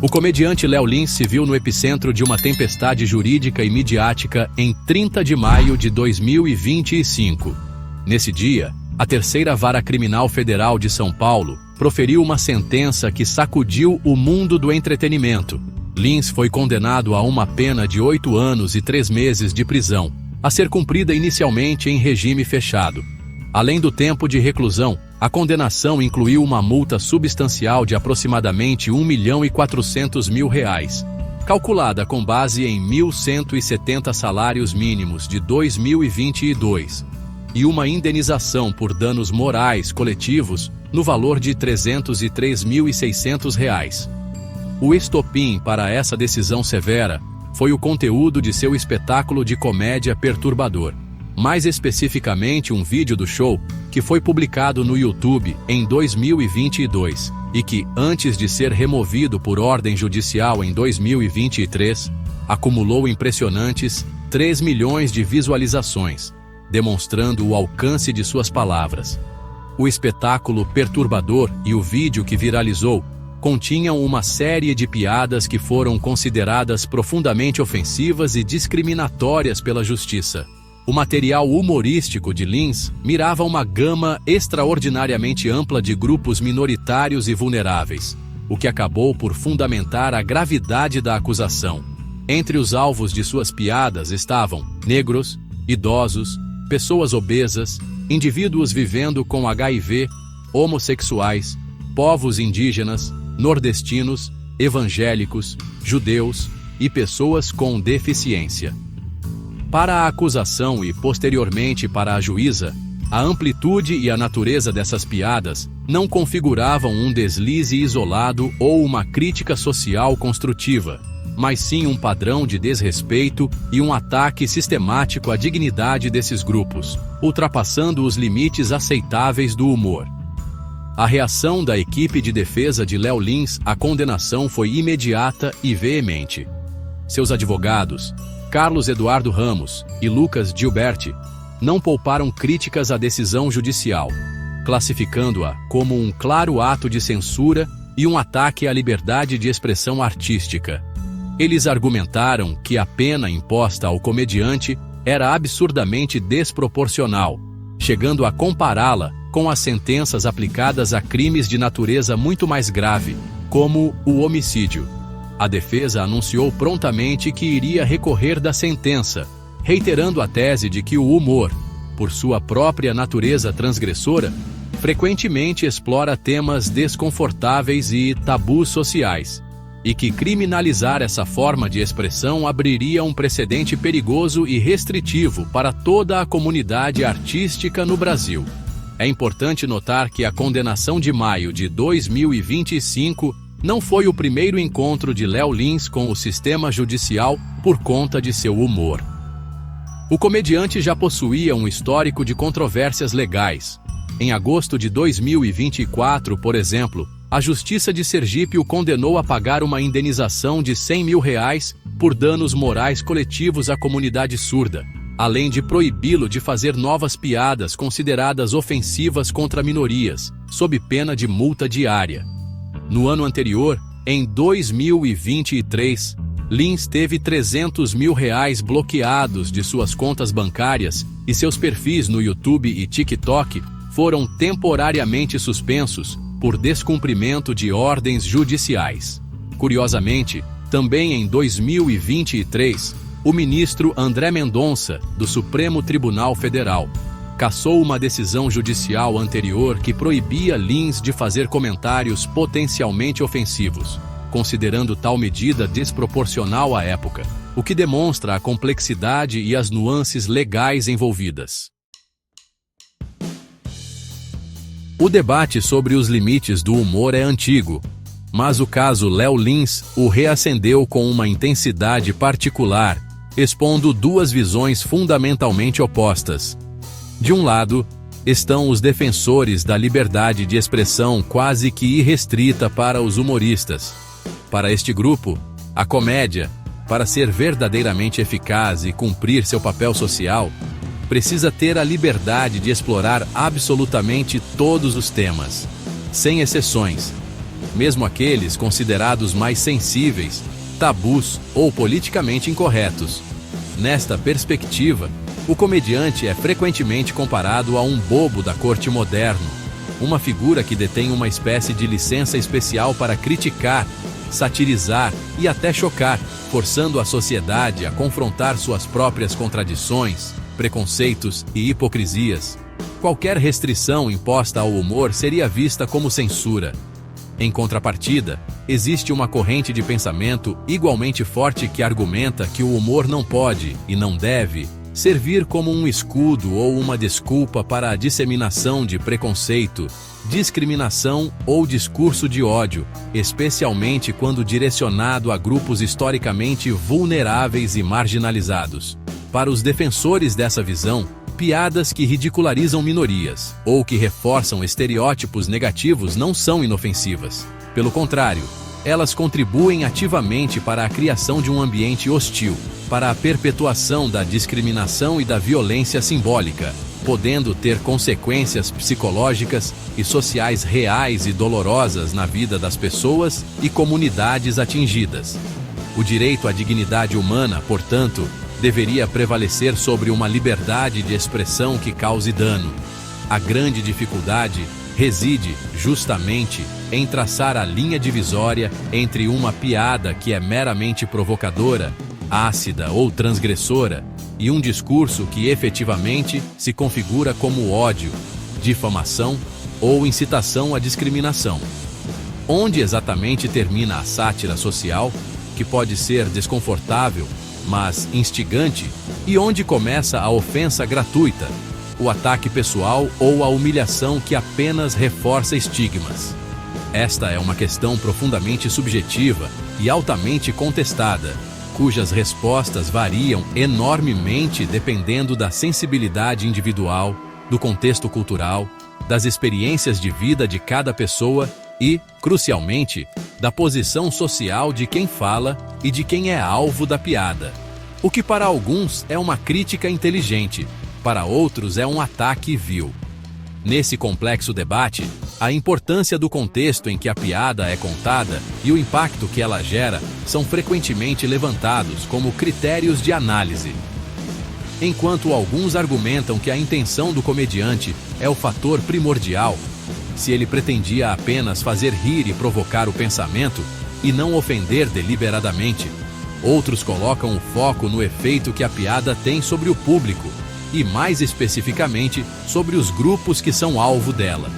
O comediante Léo Lins se viu no epicentro de uma tempestade jurídica e midiática em 30 de maio de 2025. Nesse dia, a Terceira Vara Criminal Federal de São Paulo proferiu uma sentença que sacudiu o mundo do entretenimento. Lins foi condenado a uma pena de 8 anos e 3 meses de prisão, a ser cumprida inicialmente em regime fechado. Além do tempo de reclusão, a condenação incluiu uma multa substancial de aproximadamente R$1.400.000, calculada com base em 1.170 salários mínimos de 2022, e uma indenização por danos morais coletivos no valor de R$303.600. O estopim para essa decisão severa foi o conteúdo de seu espetáculo de comédia perturbador. Mais especificamente um vídeo do show que foi publicado no YouTube em 2022 e que, antes de ser removido por ordem judicial em 2023, acumulou impressionantes 3 milhões de visualizações, demonstrando o alcance de suas palavras. O espetáculo perturbador e o vídeo que viralizou continham uma série de piadas que foram consideradas profundamente ofensivas e discriminatórias pela justiça. O material humorístico de Lins mirava uma gama extraordinariamente ampla de grupos minoritários e vulneráveis, o que acabou por fundamentar a gravidade da acusação. Entre os alvos de suas piadas estavam negros, idosos, pessoas obesas, indivíduos vivendo com HIV, homossexuais, povos indígenas, nordestinos, evangélicos, judeus e pessoas com deficiência. Para a acusação e posteriormente para a juíza, a amplitude e a natureza dessas piadas não configuravam um deslize isolado ou uma crítica social construtiva, mas sim um padrão de desrespeito e um ataque sistemático à dignidade desses grupos, ultrapassando os limites aceitáveis do humor. A reação da equipe de defesa de Léo Lins à condenação foi imediata e veemente. Seus advogados, Carlos Eduardo Ramos e Lucas Gilberti, não pouparam críticas à decisão judicial, classificando-a como um claro ato de censura e um ataque à liberdade de expressão artística. Eles argumentaram que a pena imposta ao comediante era absurdamente desproporcional, chegando a compará-la com as sentenças aplicadas a crimes de natureza muito mais grave, como o homicídio. A defesa anunciou prontamente que iria recorrer da sentença, reiterando a tese de que o humor, por sua própria natureza transgressora, frequentemente explora temas desconfortáveis e tabus sociais, e que criminalizar essa forma de expressão abriria um precedente perigoso e restritivo para toda a comunidade artística no Brasil. É importante notar que a condenação de maio de 2025 não foi o primeiro encontro de Léo Lins com o sistema judicial por conta de seu humor. O comediante já possuía um histórico de controvérsias legais. Em agosto de 2024, por exemplo, a Justiça de Sergipe o condenou a pagar uma indenização de R$100 mil por danos morais coletivos à comunidade surda, além de proibi-lo de fazer novas piadas consideradas ofensivas contra minorias, sob pena de multa diária. No ano anterior, em 2023, Lins teve R$300 mil bloqueados de suas contas bancárias e seus perfis no YouTube e TikTok foram temporariamente suspensos por descumprimento de ordens judiciais. Curiosamente, também em 2023, o ministro André Mendonça, do Supremo Tribunal Federal, cassou uma decisão judicial anterior que proibia Lins de fazer comentários potencialmente ofensivos, considerando tal medida desproporcional à época, o que demonstra a complexidade e as nuances legais envolvidas. O debate sobre os limites do humor é antigo, mas o caso Léo Lins o reacendeu com uma intensidade particular, expondo duas visões fundamentalmente opostas. De um lado, estão os defensores da liberdade de expressão quase que irrestrita para os humoristas. Para este grupo, a comédia, para ser verdadeiramente eficaz e cumprir seu papel social, precisa ter a liberdade de explorar absolutamente todos os temas, sem exceções. mesmo aqueles considerados mais sensíveis, tabus ou politicamente incorretos. Nesta perspectiva, o comediante é frequentemente comparado a um bobo da corte moderna, uma figura que detém uma espécie de licença especial para criticar, satirizar e até chocar, forçando a sociedade a confrontar suas próprias contradições, preconceitos e hipocrisias. Qualquer restrição imposta ao humor seria vista como censura. Em contrapartida, existe uma corrente de pensamento igualmente forte que argumenta que o humor não pode, e não deve, servir como um escudo ou uma desculpa para a disseminação de preconceito, discriminação ou discurso de ódio, especialmente quando direcionado a grupos historicamente vulneráveis e marginalizados. Para os defensores dessa visão, piadas que ridicularizam minorias ou que reforçam estereótipos negativos não são inofensivas. Pelo contrário, elas contribuem ativamente para a criação de um ambiente hostil, para a perpetuação da discriminação e da violência simbólica, podendo ter consequências psicológicas e sociais reais e dolorosas na vida das pessoas e comunidades atingidas. O direito à dignidade humana, portanto, deveria prevalecer sobre uma liberdade de expressão que cause dano. A grande dificuldade reside, justamente, em traçar a linha divisória entre uma piada que é meramente provocadora, ácida ou transgressora, e um discurso que efetivamente se configura como ódio, difamação ou incitação à discriminação. Onde exatamente termina a sátira social, que pode ser desconfortável, mas instigante, e onde começa a ofensa gratuita, o ataque pessoal ou a humilhação que apenas reforça estigmas? Esta é uma questão profundamente subjetiva e altamente contestada, cujas respostas variam enormemente dependendo da sensibilidade individual, do contexto cultural, das experiências de vida de cada pessoa e, crucialmente, da posição social de quem fala e de quem é alvo da piada. O que para alguns é uma crítica inteligente, para outros é um ataque vil. Nesse complexo debate, a importância do contexto em que a piada é contada e o impacto que ela gera são frequentemente levantados como critérios de análise. Enquanto alguns argumentam que a intenção do comediante é o fator primordial, se ele pretendia apenas fazer rir e provocar o pensamento, e não ofender deliberadamente, outros colocam o foco no efeito que a piada tem sobre o público, e mais especificamente sobre os grupos que são alvo dela.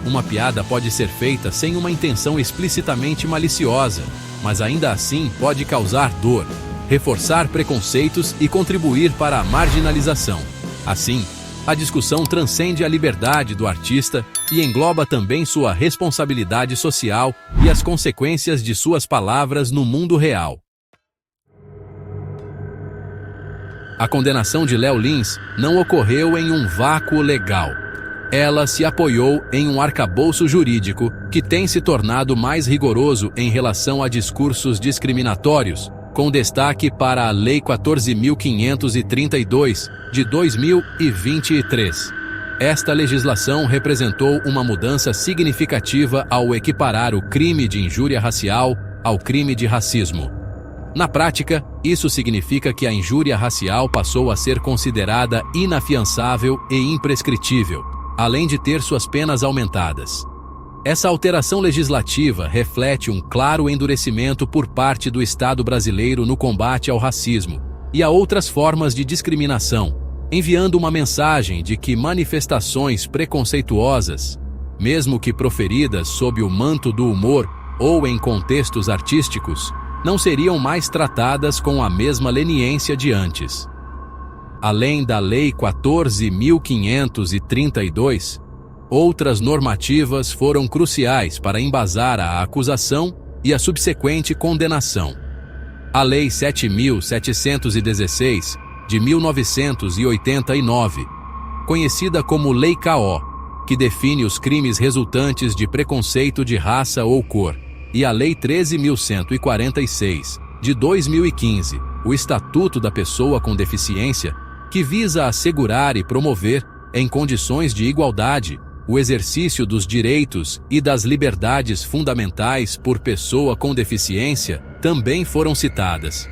Uma piada pode ser feita sem uma intenção explicitamente maliciosa, mas ainda assim pode causar dor, reforçar preconceitos e contribuir para a marginalização. Assim, a discussão transcende a liberdade do artista e engloba também sua responsabilidade social e as consequências de suas palavras no mundo real. A condenação de Léo Lins não ocorreu em um vácuo legal. Ela se apoiou em um arcabouço jurídico que tem se tornado mais rigoroso em relação a discursos discriminatórios, com destaque para a Lei 14.532, de 2023. Esta legislação representou uma mudança significativa ao equiparar o crime de injúria racial ao crime de racismo. Na prática, isso significa que a injúria racial passou a ser considerada inafiançável e imprescritível, além de ter suas penas aumentadas. Essa alteração legislativa reflete um claro endurecimento por parte do Estado brasileiro no combate ao racismo e a outras formas de discriminação, enviando uma mensagem de que manifestações preconceituosas, mesmo que proferidas sob o manto do humor ou em contextos artísticos, não seriam mais tratadas com a mesma leniência de antes. Além da Lei 14.532, outras normativas foram cruciais para embasar a acusação e a subsequente condenação. A Lei 7.716, de 1989, conhecida como Lei K.O., que define os crimes resultantes de preconceito de raça ou cor, e a Lei 13.146, de 2015, o Estatuto da Pessoa com Deficiência, que visa assegurar e promover, em condições de igualdade, o exercício dos direitos e das liberdades fundamentais por pessoa com deficiência também foram citadas.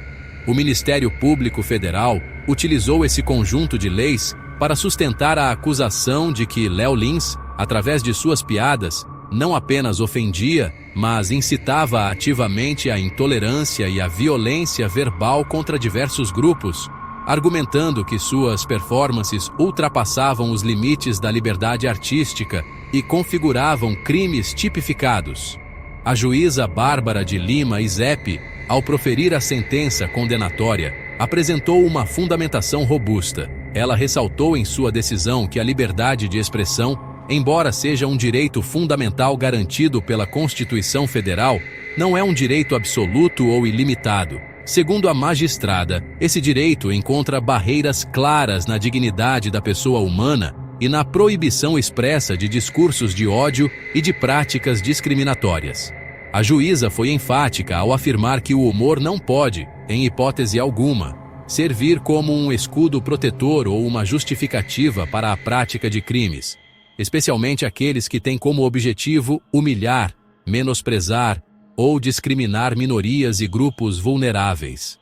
O Ministério Público Federal utilizou esse conjunto de leis para sustentar a acusação de que Léo Lins, através de suas piadas, não apenas ofendia, mas incitava ativamente a intolerância e a violência verbal contra diversos grupos, argumentando que suas performances ultrapassavam os limites da liberdade artística e configuravam crimes tipificados. A juíza Bárbara de Lima Isepe, ao proferir a sentença condenatória, apresentou uma fundamentação robusta. Ela ressaltou em sua decisão que a liberdade de expressão, embora seja um direito fundamental garantido pela Constituição Federal, não é um direito absoluto ou ilimitado. Segundo a magistrada, esse direito encontra barreiras claras na dignidade da pessoa humana e na proibição expressa de discursos de ódio e de práticas discriminatórias. A juíza foi enfática ao afirmar que o humor não pode, em hipótese alguma, servir como um escudo protetor ou uma justificativa para a prática de crimes, especialmente aqueles que têm como objetivo humilhar, menosprezar ou discriminar minorias e grupos vulneráveis.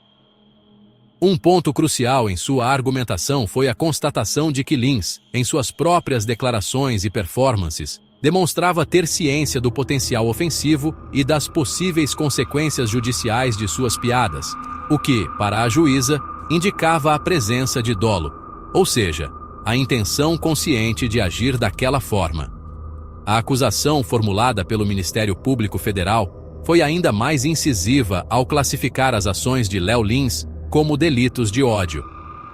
Um ponto crucial em sua argumentação foi a constatação de que Lins, em suas próprias declarações e performances, demonstrava ter ciência do potencial ofensivo e das possíveis consequências judiciais de suas piadas, o que, para a juíza, indicava a presença de dolo, ou seja, a intenção consciente de agir daquela forma. A acusação formulada pelo Ministério Público Federal foi ainda mais incisiva ao classificar as ações de Léo Lins como delitos de ódio.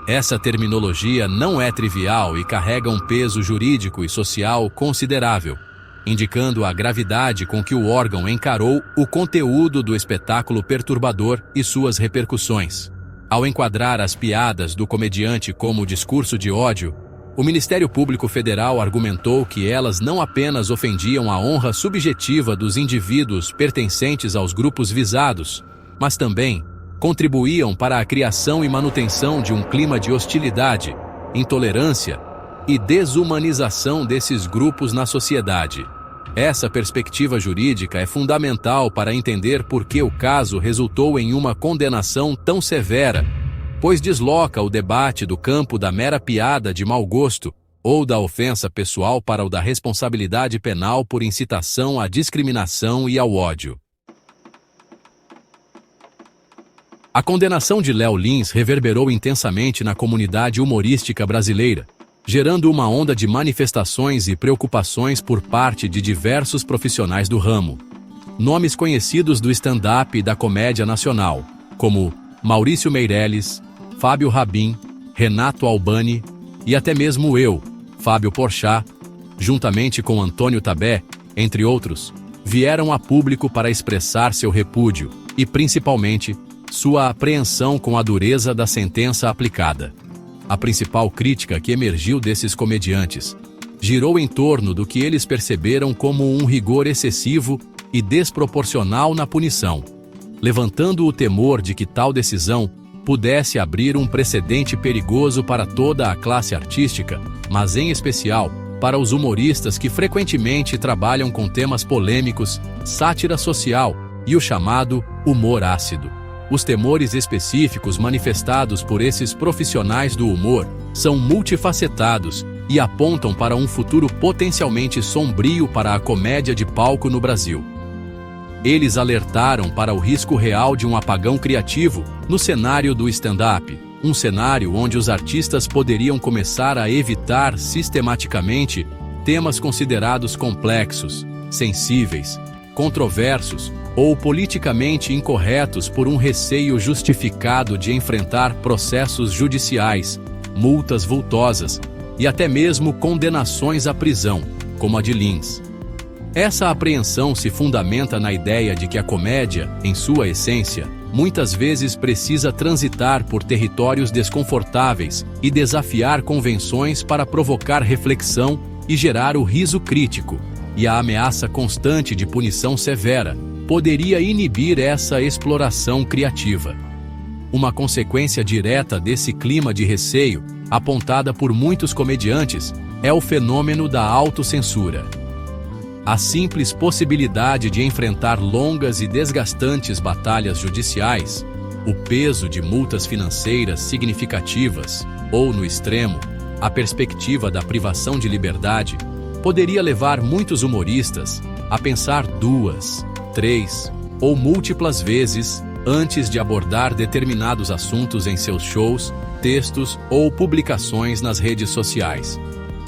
Essa terminologia não é trivial e carrega um peso jurídico e social considerável, indicando a gravidade com que o órgão encarou o conteúdo do espetáculo perturbador e suas repercussões. Ao enquadrar as piadas do comediante como discurso de ódio, o Ministério Público Federal argumentou que elas não apenas ofendiam a honra subjetiva dos indivíduos pertencentes aos grupos visados, mas também contribuíam para a criação e manutenção de um clima de hostilidade, intolerância e desumanização desses grupos na sociedade. Essa perspectiva jurídica é fundamental para entender por que o caso resultou em uma condenação tão severa, pois desloca o debate do campo da mera piada de mau gosto ou da ofensa pessoal para o da responsabilidade penal por incitação à discriminação e ao ódio. A condenação de Léo Lins reverberou intensamente na comunidade humorística brasileira, gerando uma onda de manifestações e preocupações por parte de diversos profissionais do ramo. Nomes conhecidos do stand-up e da comédia nacional, como Maurício Meirelles, Fábio Rabin, Renato Albani e até mesmo eu, Fábio Porchat, juntamente com Antônio Tabé, entre outros, vieram a público para expressar seu repúdio e, principalmente, sua apreensão com a dureza da sentença aplicada. A principal crítica que emergiu desses comediantes girou em torno do que eles perceberam como um rigor excessivo e desproporcional na punição, levantando o temor de que tal decisão pudesse abrir um precedente perigoso para toda a classe artística, mas em especial para os humoristas que frequentemente trabalham com temas polêmicos, sátira social e o chamado humor ácido. Os temores específicos manifestados por esses profissionais do humor são multifacetados e apontam para um futuro potencialmente sombrio para a comédia de palco no Brasil. Eles alertaram para o risco real de um apagão criativo no cenário do stand-up, um cenário onde os artistas poderiam começar a evitar sistematicamente temas considerados complexos, sensíveis, controversos ou politicamente incorretos por um receio justificado de enfrentar processos judiciais, multas vultosas e até mesmo condenações à prisão, como a de Lins. Essa apreensão se fundamenta na ideia de que a comédia, em sua essência, muitas vezes precisa transitar por territórios desconfortáveis e desafiar convenções para provocar reflexão e gerar o riso crítico, e a ameaça constante de punição severa poderia inibir essa exploração criativa. Uma consequência direta desse clima de receio, apontada por muitos comediantes, é o fenômeno da autocensura. A simples possibilidade de enfrentar longas e desgastantes batalhas judiciais, o peso de multas financeiras significativas, ou, no extremo, a perspectiva da privação de liberdade, poderia levar muitos humoristas a pensar 2, 3 ou múltiplas vezes antes de abordar determinados assuntos em seus shows, textos ou publicações nas redes sociais.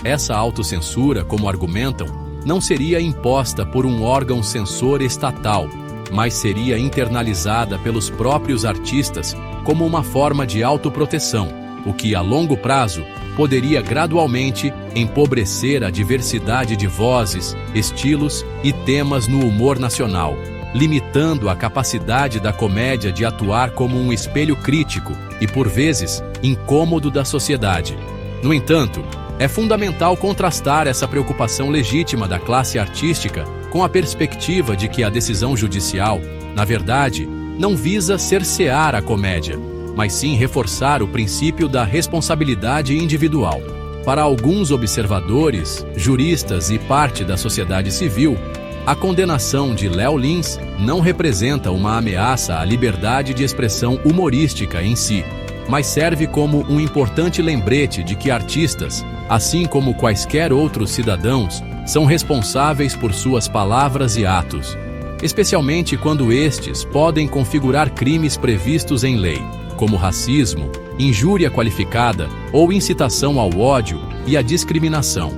Essa autocensura, como argumentam, não seria imposta por um órgão censor estatal, mas seria internalizada pelos próprios artistas como uma forma de autoproteção, o que, a longo prazo, poderia gradualmente empobrecer a diversidade de vozes, estilos e temas no humor nacional, limitando a capacidade da comédia de atuar como um espelho crítico e, por vezes, incômodo da sociedade. No entanto, é fundamental contrastar essa preocupação legítima da classe artística com a perspectiva de que a decisão judicial, na verdade, não visa cercear a comédia, mas sim reforçar o princípio da responsabilidade individual. Para alguns observadores, juristas e parte da sociedade civil, a condenação de Léo Lins não representa uma ameaça à liberdade de expressão humorística em si, mas serve como um importante lembrete de que artistas, assim como quaisquer outros cidadãos, são responsáveis por suas palavras e atos, especialmente quando estes podem configurar crimes previstos em lei, como racismo, injúria qualificada ou incitação ao ódio e à discriminação.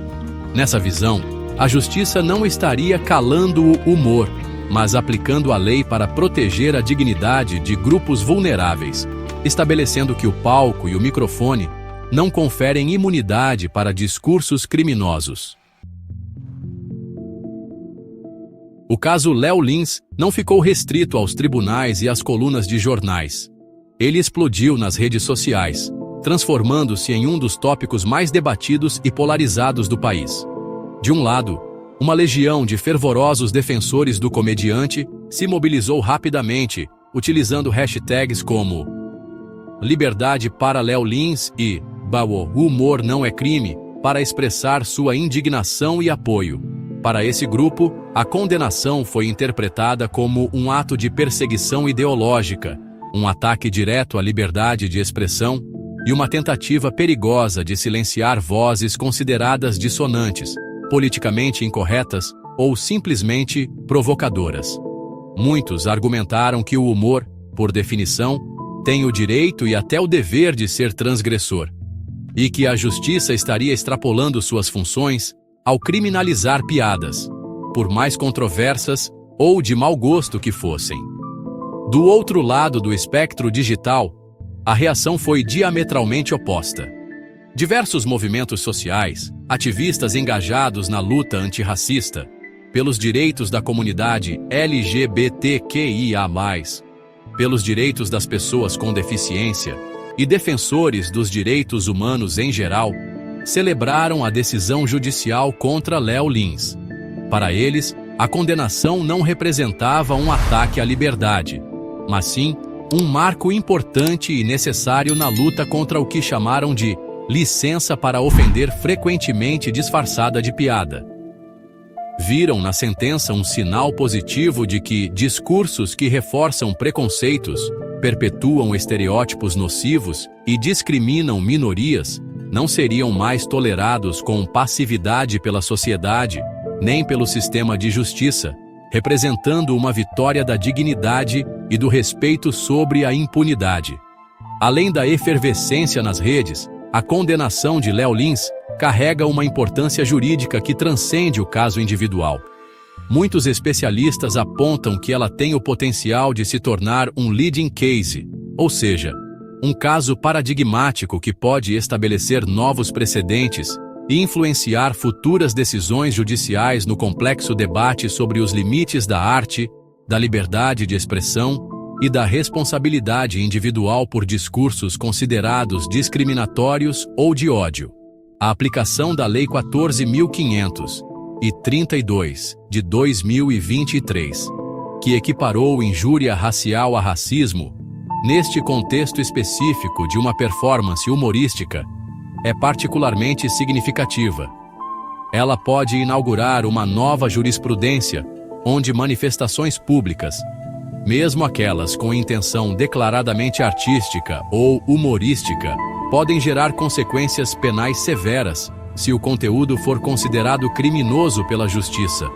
Nessa visão, a justiça não estaria calando o humor, mas aplicando a lei para proteger a dignidade de grupos vulneráveis, estabelecendo que o palco e o microfone não conferem imunidade para discursos criminosos. O caso Léo Lins não ficou restrito aos tribunais e às colunas de jornais. Ele explodiu nas redes sociais, transformando-se em um dos tópicos mais debatidos e polarizados do país. De um lado, uma legião de fervorosos defensores do comediante se mobilizou rapidamente, utilizando hashtags como Liberdade para Léo Lins e o humor não é crime, para expressar sua indignação e apoio. Para esse grupo, a condenação foi interpretada como um ato de perseguição ideológica, um ataque direto à liberdade de expressão e uma tentativa perigosa de silenciar vozes consideradas dissonantes, politicamente incorretas ou simplesmente provocadoras. Muitos argumentaram que o humor, por definição, tem o direito e até o dever de ser transgressor, e que a justiça estaria extrapolando suas funções ao criminalizar piadas, por mais controversas ou de mau gosto que fossem. Do outro lado do espectro digital, a reação foi diametralmente oposta. Diversos movimentos sociais, ativistas engajados na luta antirracista, pelos direitos da comunidade LGBTQIA+, pelos direitos das pessoas com deficiência e defensores dos direitos humanos em geral, celebraram a decisão judicial contra Léo Lins. Para eles, a condenação não representava um ataque à liberdade, mas sim um marco importante e necessário na luta contra o que chamaram de licença para ofender frequentemente disfarçada de piada. Viram na sentença um sinal positivo de que discursos que reforçam preconceitos, perpetuam estereótipos nocivos e discriminam minorias não seriam mais tolerados com passividade pela sociedade, nem pelo sistema de justiça, representando uma vitória da dignidade e do respeito sobre a impunidade. Além da efervescência nas redes, a condenação de Léo Lins carrega uma importância jurídica que transcende o caso individual. Muitos especialistas apontam que ela tem o potencial de se tornar um leading case, ou seja, um caso paradigmático que pode estabelecer novos precedentes e influenciar futuras decisões judiciais no complexo debate sobre os limites da arte, da liberdade de expressão e da responsabilidade individual por discursos considerados discriminatórios ou de ódio. A aplicação da Lei 14.532, de 2023, que equiparou injúria racial a racismo, neste contexto específico de uma performance humorística, é particularmente significativa, ela pode inaugurar uma nova jurisprudência, onde manifestações públicas, mesmo aquelas com intenção declaradamente artística ou humorística, podem gerar consequências penais severas se o conteúdo for considerado criminoso pela justiça.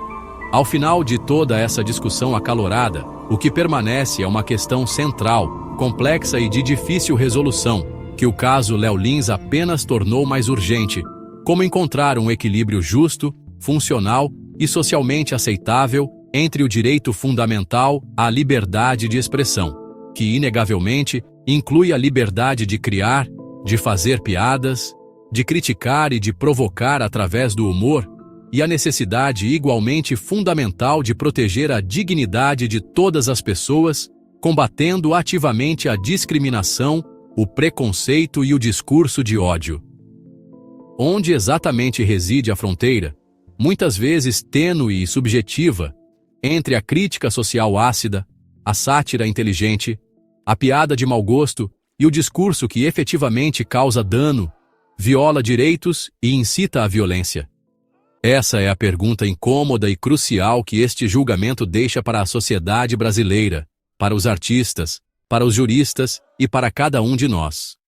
Ao final de toda essa discussão acalorada, o que permanece é uma questão central, complexa e de difícil resolução, que o caso Léo Lins apenas tornou mais urgente: como encontrar um equilíbrio justo, funcional e socialmente aceitável entre o direito fundamental à liberdade de expressão, que inegavelmente inclui a liberdade de criar, de fazer piadas, de criticar e de provocar através do humor, e a necessidade igualmente fundamental de proteger a dignidade de todas as pessoas, combatendo ativamente a discriminação, o preconceito e o discurso de ódio. Onde exatamente reside a fronteira, muitas vezes tênue e subjetiva, entre a crítica social ácida, a sátira inteligente, a piada de mau gosto e o discurso que efetivamente causa dano, viola direitos e incita à violência? Essa é a pergunta incômoda e crucial que este julgamento deixa para a sociedade brasileira, para os artistas, para os juristas e para cada um de nós.